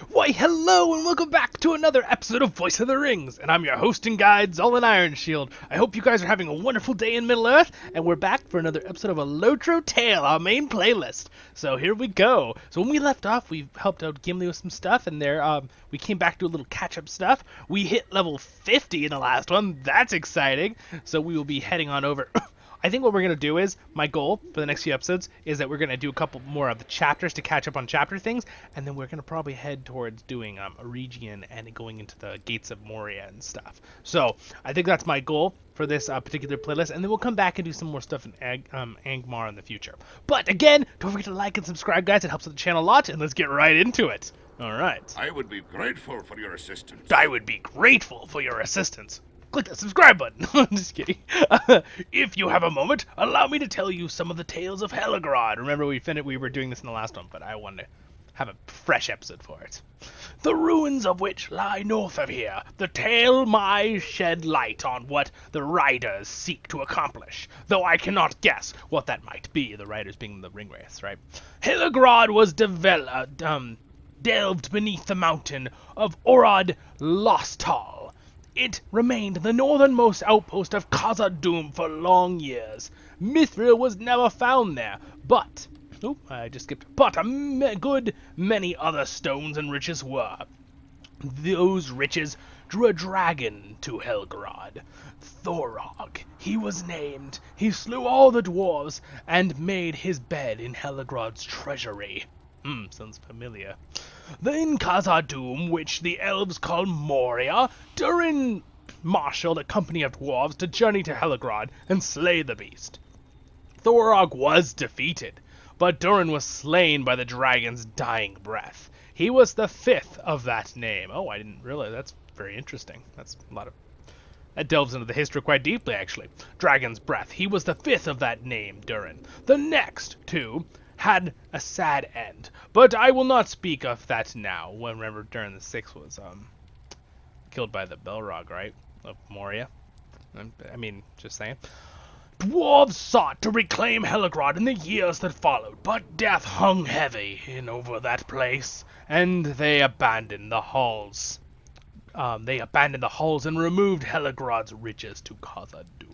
Why, hello and welcome back to another episode of Voice of the Rings, and I'm your host and guide, Zollin Ironshield. I hope you guys are having a wonderful day in Middle-earth, and we're back for another episode of a LOTRO Tale, our main playlist. So here we go. So when we left off, we helped out Gimli with some stuff, and we came back to a little catch-up stuff. We hit level 50 in the last one. That's exciting. So we will be heading on over... I think what we're going to do is, my goal for the next few episodes is that we're going to do a couple more of the chapters to catch up on chapter things, and then we're going to probably head towards doing Eregion and going into the Gates of Moria and stuff. So, I think that's my goal for this particular playlist, and then we'll come back and do some more stuff in Angmar in the future. But again, don't forget to like and subscribe, guys. It helps with the channel a lot, and let's get right into it. Alright. I would be grateful for your assistance. I would be grateful for your assistance. Click the subscribe button. I'm just kidding. If you have a moment, allow me to tell you some of the tales of Heligrod. Remember, we were doing this in the last one, but I wanted to have a fresh episode for it. The ruins of which lie north of here. The tale might shed light on what the riders seek to accomplish, though I cannot guess what that might be. The riders being the ringwraiths, right? Heligrod was delved beneath the mountain of Orod Lostal. It remained the northernmost outpost of Khazad-dûm for long years. Mithril was never found there, but... Oh, I just skipped. But a good many other stones and riches were. Those riches drew a dragon to Helgrod. Thorog, he was named. He slew all the dwarves and made his bed in Helgrod's treasury. Sounds familiar. In Khazad-dûm, which the elves call Moria, Durin marshaled a company of dwarves to journey to Heligrod and slay the beast. Thorog was defeated, but Durin was slain by the dragon's dying breath. He was the fifth of that name. Oh, I didn't realize. That's very interesting. That's a lot of... That delves into the history quite deeply, actually. Dragon's breath. He was the fifth of that name, Durin. The next two had a sad end, but I will not speak of that now. Remember, Durin the Sixth was killed by the Belrog, right, of Moria. I mean, just saying. Dwarves sought to reclaim Heligrod in the years that followed, but death hung heavy over that place, and they abandoned the halls. And removed Heligrod's riches to Khazad-dûm.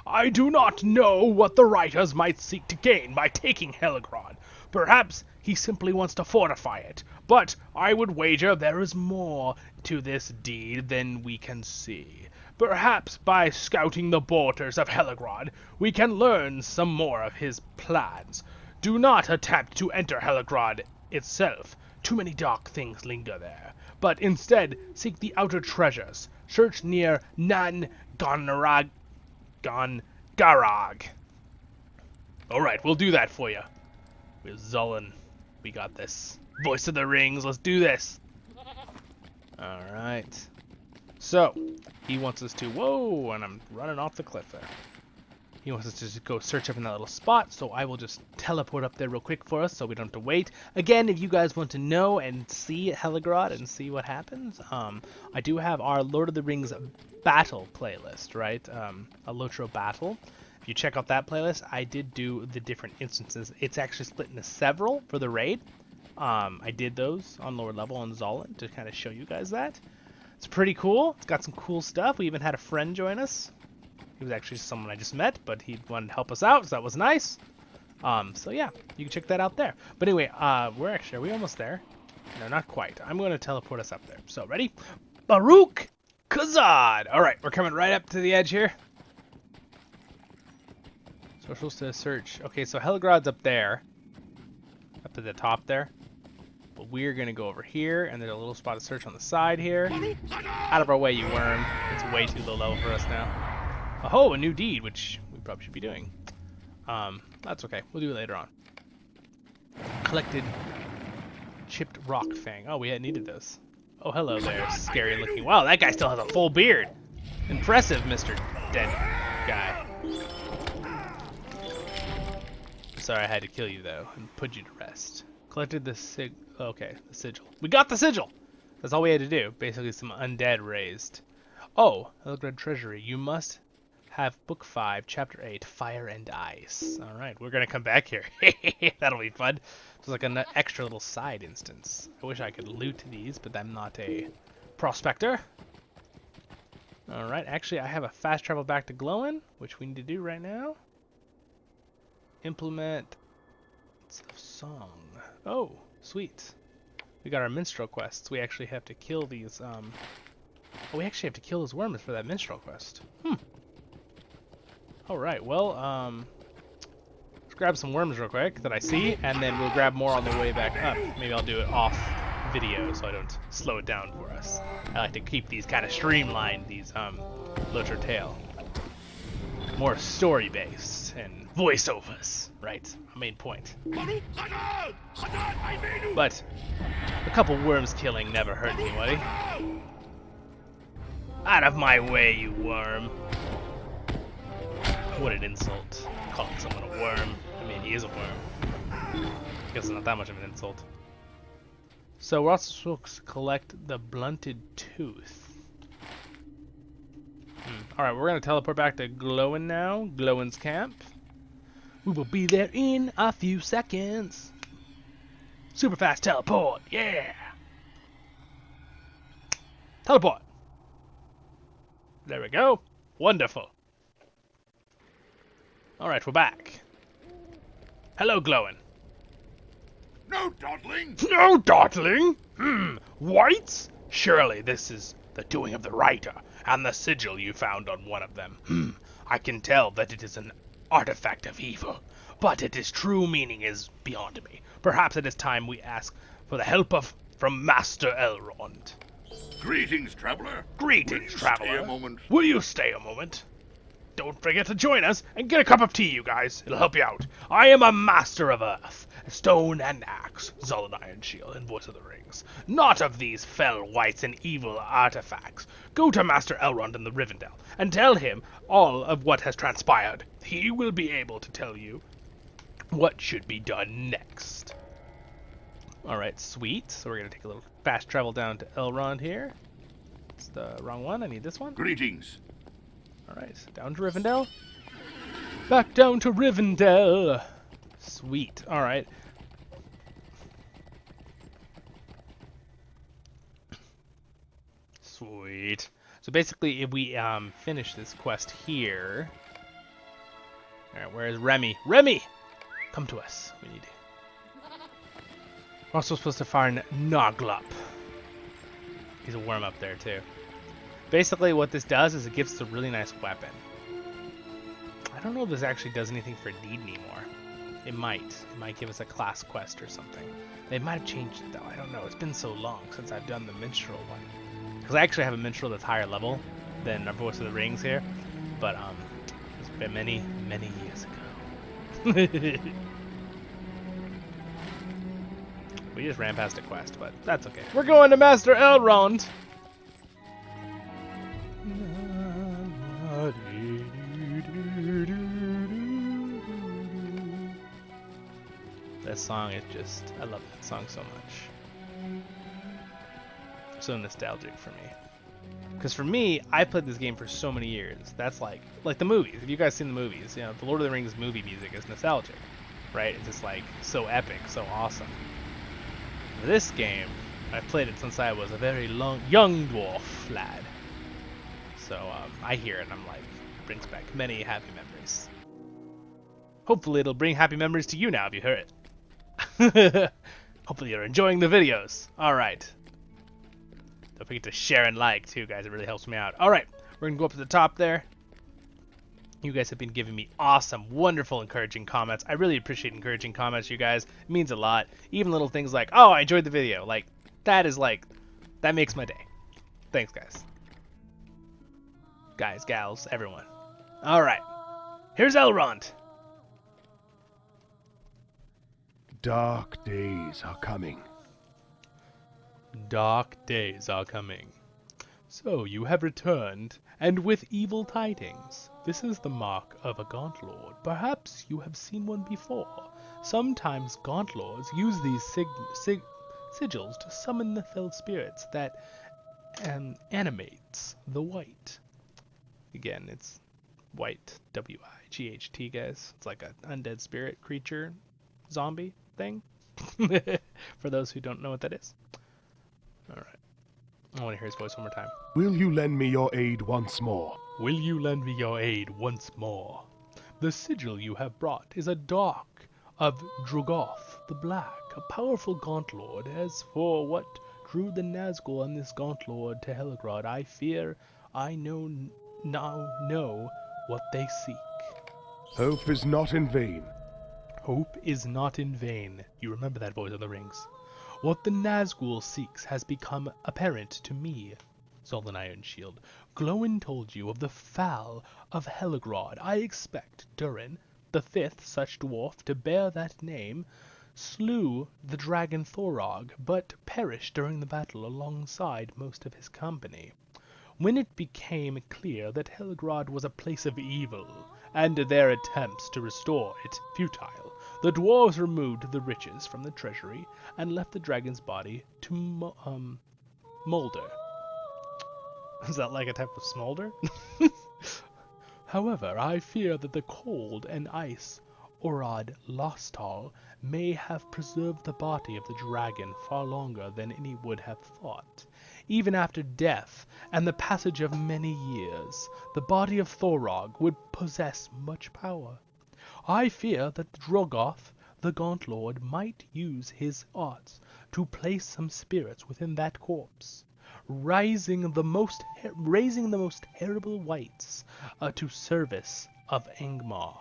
I do not know what the writers might seek to gain by taking Heligrod. Perhaps he simply wants to fortify it, but I would wager there is more to this deed than we can see. Perhaps by scouting the borders of Heligrod, we can learn some more of his plans. Do not attempt to enter Heligrod itself. Too many dark things linger there. But instead, seek the outer treasures. Search near Garag. Alright, we'll do that for you. With Zollin. We got this. Voice of the Rings, let's do this. Alright. So, he wants us to... Whoa, and I'm running off the cliff there. He wants us to just go search up in that little spot, so I will just teleport up there real quick for us so we don't have to wait. Again, if you guys want to know and see Heligrod and see what happens, I do have our Lord of the Rings battle playlist, right? A LOTRO battle. If you check out that playlist, I did do the different instances. It's actually split into several for the raid. I did those on lower level on Zollin to kind of show you guys that. It's pretty cool. It's got some cool stuff. We even had a friend join us. He was actually someone I just met, but he wanted to help us out, so that was nice. So yeah, you can check that out there. But anyway, are we almost there? No, not quite. I'm going to teleport us up there. So, ready? Baruch Khazad! Alright, we're coming right up to the edge here. Socials to search. Okay, so Heligrod's up there. Up to the top there. But we're going to go over here, and there's a little spot of search on the side here. Out of our way, you worm. It's way too low level for us now. Oh, a new deed, which we probably should be doing. That's okay. We'll do it later on. Collected chipped rock fang. Oh, we had needed those. Oh, hello there, scary looking. Wow, that guy still has a full beard. Impressive, Mr. Dead guy. Sorry, I had to kill you though and put you to rest. Collected the the sigil. We got the sigil. That's all we had to do. Basically, some undead raised. Oh, Helgrad treasury. You must have Book 5, Chapter 8, Fire and Ice. Alright, we're gonna come back here. That'll be fun. It's like an extra little side instance. I wish I could loot these, but I'm not a prospector. Alright, actually I have a fast travel back to Glowin, which we need to do right now. Implement song. Oh, sweet. We got our minstrel quests. We actually have to kill these, oh, we actually have to kill those worms for that minstrel quest. Alright, well, let's grab some worms real quick that I see, and then we'll grab more on the way back up. Maybe I'll do it off video so I don't slow it down for us. I like to keep these kind of streamlined, these, LOTRO tale. More story-based and voiceovers, right? Main point. But a couple worms killing never hurt anybody. Out of my way, you worm. What an insult. Calling someone a worm. I mean, he is a worm. I guess it's not that much of an insult. So we're also supposed to collect the blunted tooth. Alright, we're going to teleport back to Glowin now. Glowin's camp. We will be there in a few seconds. Super fast teleport. Yeah. Teleport. There we go. Wonderful. Alright, we're back. Hello, Glowin. No dawdling! No dawdling? Whites? Surely this is the doing of the writer, and the sigil you found on one of them. I can tell that it is an artifact of evil, but its true meaning is beyond me. Perhaps it is time we ask for the help from Master Elrond. Greetings, traveler. Greetings, traveler. Stay a moment. Will you stay a moment? Don't forget to join us and get a cup of tea, you guys. It'll help you out. I am a master of earth, stone and axe, Zollin, Ironshield, and Voice of the Rings. Not of these fell whites and evil artifacts. Go to Master Elrond in the Rivendell and tell him all of what has transpired. He will be able to tell you what should be done next. Alright, sweet. So we're going to take a little fast travel down to Elrond here. It's the wrong one. I need this one. Greetings. Alright, down to Rivendell. Back down to Rivendell. Sweet. Alright. Sweet. So basically, if we finish this quest here... Alright, where is Remy? Remy! Come to us. We need... We're also supposed to find Noglup. He's a worm up there, too. Basically, what this does is it gives us a really nice weapon. I don't know if this actually does anything for Deed anymore. It might. It might give us a class quest or something. They might have changed it, though. I don't know. It's been so long since I've done the minstrel one. Because I actually have a minstrel that's higher level than our Voice of the Rings here. But, it's been many, many years ago. We just ran past a quest, but that's okay. We're going to Master Elrond! That song is just... I love that song so much. So nostalgic for me. Because for me, I played this game for so many years. That's like the movies. If you guys seen the movies, you know, the Lord of the Rings movie music is nostalgic, right? It's just like so epic, so awesome. This game, I've played it since I was a very young dwarf lad. So I hear it and I'm like, it brings back many happy memories. Hopefully it'll bring happy memories to you now if you hear it. Hopefully you're enjoying the videos. Alright. Don't forget to share and like too, guys. It really helps me out. Alright, we're going to go up to the top there. You guys have been giving me awesome, wonderful, encouraging comments. I really appreciate encouraging comments, you guys. It means a lot. Even little things like, oh, I enjoyed the video. Like, that is like, that makes my day. Thanks, guys. Guys, gals, everyone. Alright. Here's Elrond. Dark days are coming. Dark days are coming. So you have returned, and with evil tidings. This is the mark of a Gauntlord. Perhaps you have seen one before. Sometimes Gauntlords use these sigils to summon the fell spirits that animates the white. Again, it's white W-I-G-H-T, guys. It's like an undead spirit creature zombie thing. For those who don't know what that is. Alright. I want to hear his voice one more time. Will you lend me your aid once more? Will you lend me your aid once more? The sigil you have brought is a dark of Drogoth the Black, a powerful gaunt lord. As for what drew the Nazgul and this gaunt lord to Heligrod, I fear I now know what they seek. Hope is not in vain. Hope is not in vain. You remember that, voice of the rings. What the Nazgul seeks has become apparent to me. Zollin Ironshield, Glowin told you of the fall of Heligrod. I expect Durin, the fifth such dwarf to bear that name, slew the dragon Thorog, but perished during the battle alongside most of his company. When it became clear that Heligrod was a place of evil, and their attempts to restore it futile, the dwarves removed the riches from the treasury and left the dragon's body to molder. Is that like a type of smolder? However, I fear that the cold and ice Orod Lostal may have preserved the body of the dragon far longer than any would have thought. Even after death and the passage of many years, the body of Thorog would possess much power. I fear that Drogoth, the Gaunt Lord, might use his arts to place some spirits within that corpse, raising the most terrible wights to service of Angmar.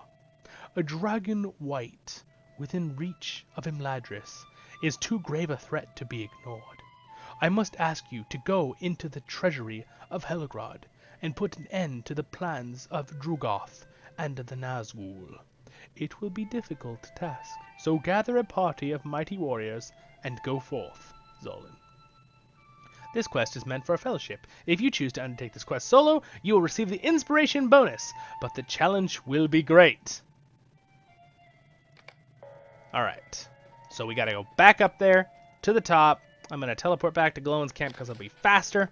A dragon wight within reach of Imladris is too grave a threat to be ignored. I must ask you to go into the treasury of Heligrod and put an end to the plans of Drogoth and the Nazgul. It will be a difficult task, so gather a party of mighty warriors and go forth, Zollin. This quest is meant for a fellowship. If you choose to undertake this quest solo, you will receive the inspiration bonus, but the challenge will be great. Alright, so we gotta go back up there to the top. I'm gonna teleport back to Glowin's camp because it'll be faster.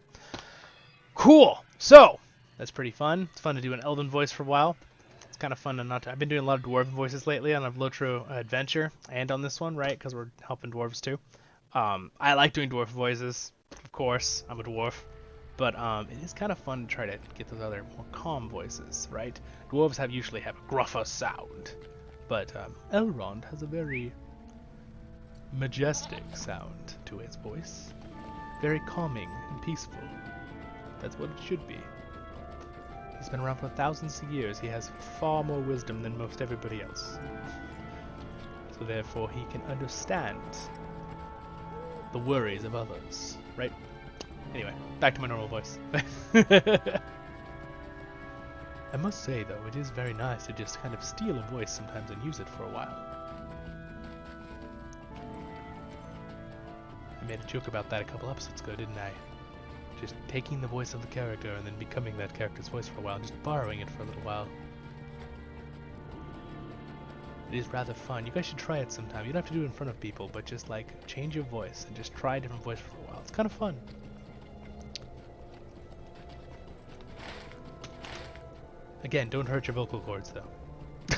Cool! So, that's pretty fun. It's fun to do an elven voice for a while. It's kind of fun to not... I've been doing a lot of dwarven voices lately on a LOTRO adventure and on this one, right? Because we're helping dwarves too. I like doing dwarf voices, of course. I'm a dwarf. But it is kind of fun to try to get those other more calm voices, right? Dwarves usually have a gruffer sound. But Elrond has a very majestic sound to his voice. Very calming and peaceful. That's what it should be. He's been around for thousands of years. He has far more wisdom than most everybody else. So therefore he can understand the worries of others, right? Anyway, back to my normal voice. I must say, though, it is very nice to just kind of steal a voice sometimes and use it for a while. I made a joke about that a couple episodes ago, didn't I? Just taking the voice of the character and then becoming that character's voice for a while, just borrowing it for a little while. It is rather fun. You guys should try it sometime. You don't have to do it in front of people, but just like change your voice and just try a different voice for a while. It's kind of fun. Again, don't hurt your vocal cords, though.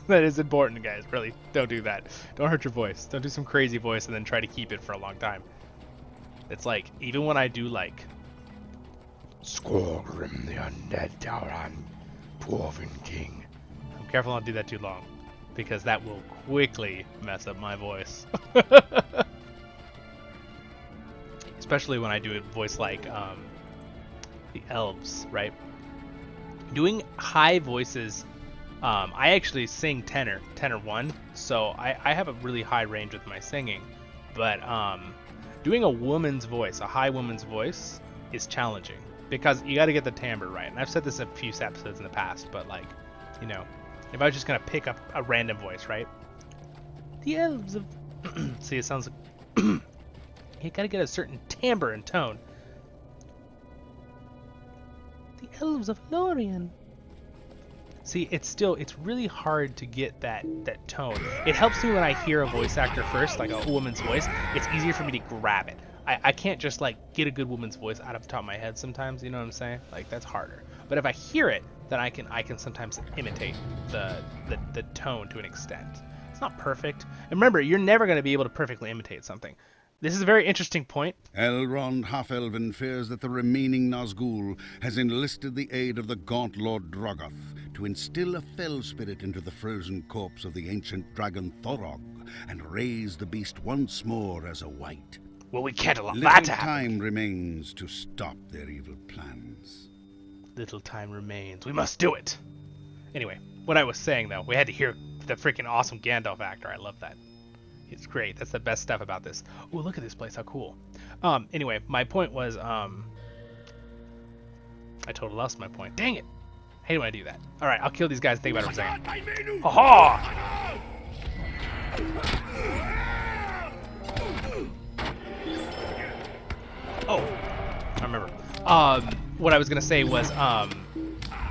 That is important, guys. Really, don't do that. Don't hurt your voice. Don't do some crazy voice and then try to keep it for a long time. It's like, even when I do, like... Skorgrim the undead Tauran, Dwarven King. I'm careful not to do that too long, because that will quickly mess up my voice. Especially when I do a voice like the elves, right? Doing high voices, I actually sing tenor 1, so I have a really high range with my singing, but doing a woman's voice, a high woman's voice, is challenging, because you got to get the timbre right, and I've said this a few episodes in the past, but like, you know, if I was just going to pick up a random voice, right? The elves of... See, it sounds like... You got to get a certain timbre and tone. The elves of Lorien. See, it's really hard to get that tone. It helps me when I hear a voice actor first, like a woman's voice. It's easier for me to grab it. I can't just like get a good woman's voice out of the top of my head sometimes, you know what I'm saying? Like that's harder. But if I hear it, then I can sometimes imitate the tone to an extent. It's not perfect. And remember, you're never going to be able to perfectly imitate something. This is a very interesting point. Elrond Half-Elven fears that the remaining Nazgul has enlisted the aid of the gaunt Lord Drogoth to instill a fell spirit into the frozen corpse of the ancient dragon Thorog and raise the beast once more as a wight. Well, we can't allow Little that to happen. time remains to stop their evil plans. Little time remains. We must do it. Anyway, what I was saying though, we had to hear the freaking awesome Gandalf actor. I love that. It's great. That's the best stuff about this. Oh, look at this place. How cool. Anyway, my point was, I totally lost my point. Dang it. I hate when I do that. All right, I'll kill these guys. Think about it for a second. Aha! Oh, I remember. What I was gonna say was,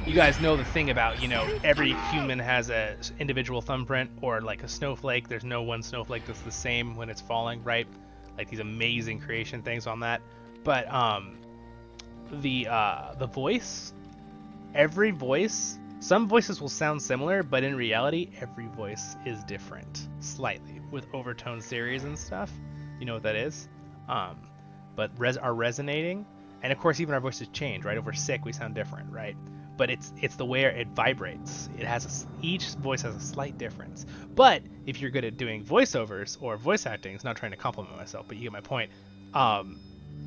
you guys know the thing about, you know, every human has a individual thumbprint, or like a snowflake. There's no one snowflake that's the same when it's falling, right? Like these amazing creation things on that. But the voice, every voice, some voices will sound similar, but in reality, every voice is different, slightly, with overtone series and stuff. You know what that is? But are resonating, and of course, even our voices change, right? If we're sick, we sound different, right? But it's the way it vibrates. It has each voice has a slight difference. But if you're good at doing voiceovers or voice acting, it's not trying to compliment myself, but you get my point.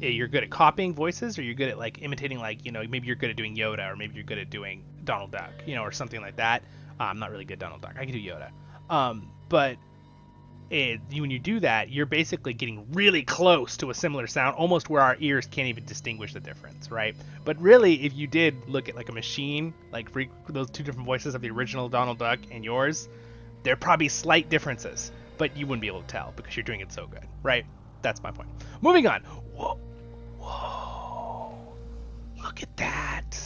You're good at copying voices, or you're good at like imitating, like, you know, maybe you're good at doing Yoda, or maybe you're good at doing Donald Duck, you know, or something like that. I'm not really good at Donald Duck. I can do Yoda. But when you do that, you're basically getting really close to a similar sound, almost where our ears can't even distinguish the difference, right? But really, if you did look at like a machine, like those two different voices of the original Donald Duck and yours, there are probably slight differences, but you wouldn't be able to tell because you're doing it so good, right? That's my point. Moving on. Whoa. Whoa. Look at that.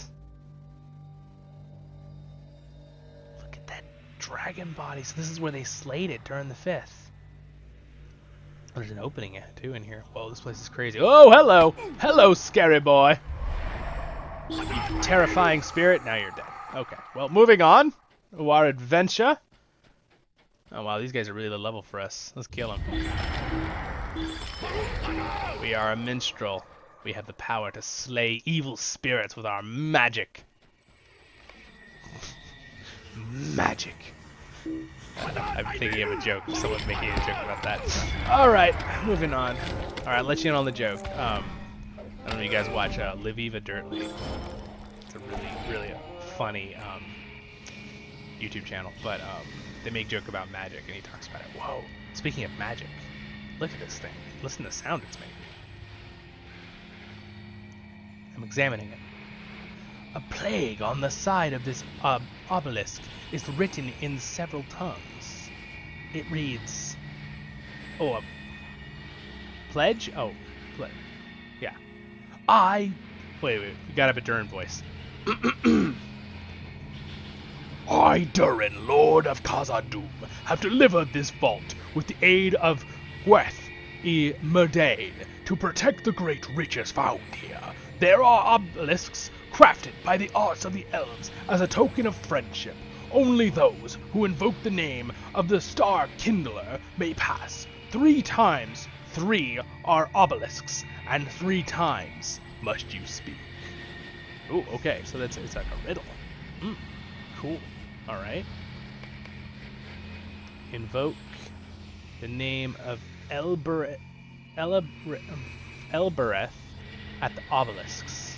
Look at that dragon body. So this is where they slayed it during the 5th. There's an opening too in here. Whoa, this place is crazy. Oh, hello! Hello, scary boy! You terrifying spirit. Now you're dead. Okay, well, moving on to our adventure. Oh, wow, these guys are really low level for us. Let's kill them. We are a minstrel. We have the power to slay evil spirits with our magic. Magic. I'm thinking of a joke. Someone's making a joke about that. Alright, moving on. Alright, I'll let you in on the joke. I don't know if you guys watch Live Eva Dirtly. It's a really funny YouTube channel. But they make joke about magic, and he talks about it. Whoa, speaking of magic, look at this thing. Listen to the sound it's making. I'm examining it. A plague on the side of this obelisk is written in several tongues. It reads... Oh, a pledge? Oh, yeah. Wait, you gotta have a Durin voice. I, Durin, Lord of Khazad-dûm, have delivered this vault with the aid of Gweth Myrdain to protect the great riches found here. There are obelisks crafted by the arts of the elves as a token of friendship. Only those who invoke the name of the Star Kindler may pass. 3 times 3 are obelisks, and 3 times must you speak. Oh, okay, so it's like a riddle. Cool. All right. Invoke the name of Elbereth at the obelisks.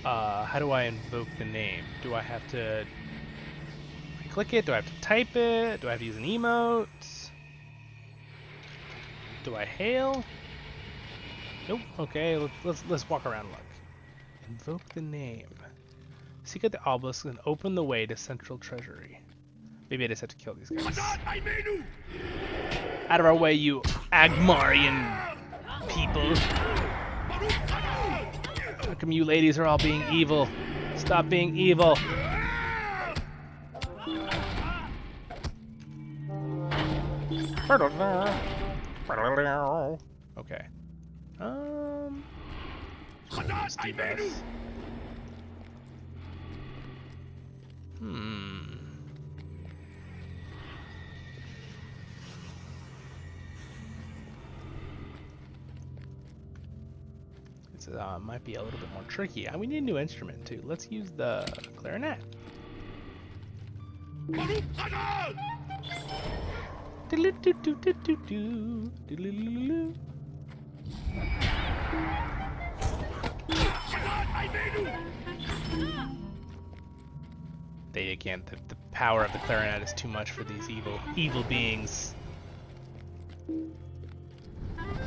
How do I invoke the name? Do I have to click it? Do I have to type it? Do I have to use an emote? Do I hail? Nope. Okay, let's walk around and look. Invoke the name. Seek out the obelisk and open the way to Central Treasury. Maybe I just have to kill these guys. Out of our way, you Agmarian people. How come you ladies are all being evil? Stop being evil. Okay. Let's debuff. This might be a little bit more tricky. We need a new instrument too. Let's use the clarinet. They again, the power of the clarinet is too much for these evil beings.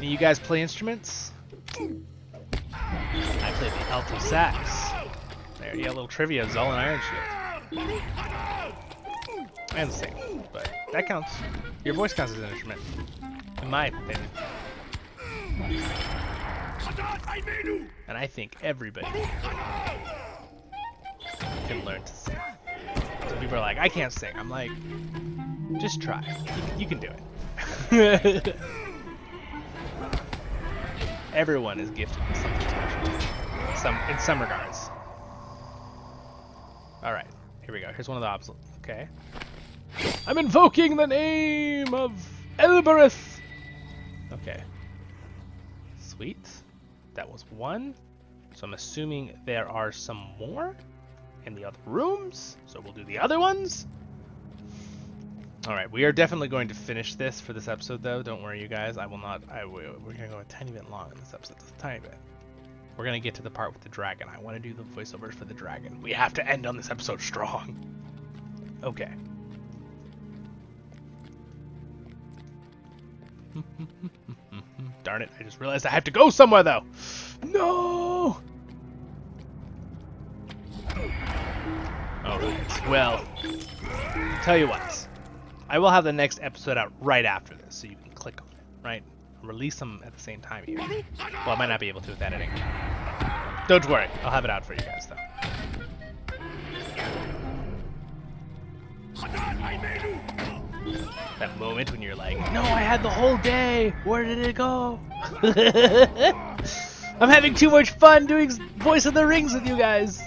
You guys play instruments? I play the alto sax. There, you got a little trivia: Zollin, Ironshield, and sing. But that counts. Your voice counts as an instrument, in my opinion. And I think everybody can learn to sing. So people are like, I can't sing. I'm like, just try. You can do it. Everyone is gifted with something special. In some regards. Alright, here we go. Here's one of the obstacles. Okay. I'm invoking the name of Elbereth! Okay. Sweet. That was one. So I'm assuming there are some more in the other rooms. So we'll do the other ones. Alright, we are definitely going to finish this for this episode, though. Don't worry, you guys. We're going to go a tiny bit long in this episode. Just a tiny bit. We're going to get to the part with the dragon. I want to do the voiceovers for the dragon. We have to end on this episode strong. Okay. Darn it, I just realized I have to go somewhere, though. No! Alright, well, tell you what. I will have the next episode out right after this, so you can click on it, right? Release them at the same time here. Well, I might not be able to with editing. Don't worry, I'll have it out for you guys, though. That moment when you're like, no, I had the whole day. Where did it go? I'm having too much fun doing Voice of the Rings with you guys.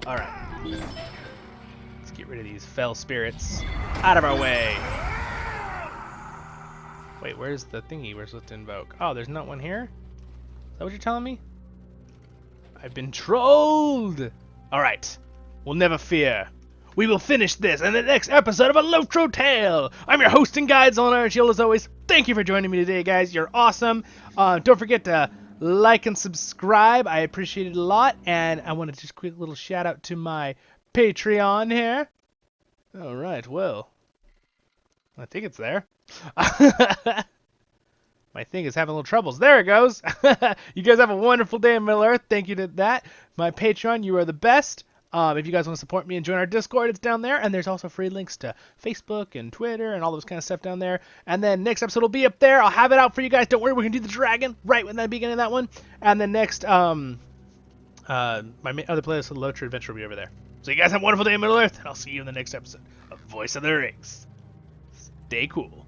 Alright. Let's get rid of these fell spirits. Out of our way. Wait, where's the thingy we're supposed to invoke? Oh, there's not one here? Is that what you're telling me? I've been trolled! Alright. We'll never fear. We will finish this in the next episode of a LOTRO Tale. I'm your host and guide, Zollin Ironshield, as always. Thank you for joining me today, guys. You're awesome. Don't forget to like and subscribe. I appreciate it a lot. And I want to just quick little shout out to my Patreon here. Alright, well. I think it's there. My thing is having a little troubles. There it goes. You guys have a wonderful day in Middle Earth. Thank you to that. My Patreon, you are the best. If you guys want to support me and join our Discord, it's down there. And there's also free links to Facebook and Twitter and all those kind of stuff down there. And then next episode will be up there. I'll have it out for you guys. Don't worry, we're going to do the dragon right when the beginning of that one. And then next, my other playlist, the LOTRO Adventure, will be over there. So you guys have a wonderful day in Middle Earth, and I'll see you in the next episode of Voice of the Rings. Stay cool.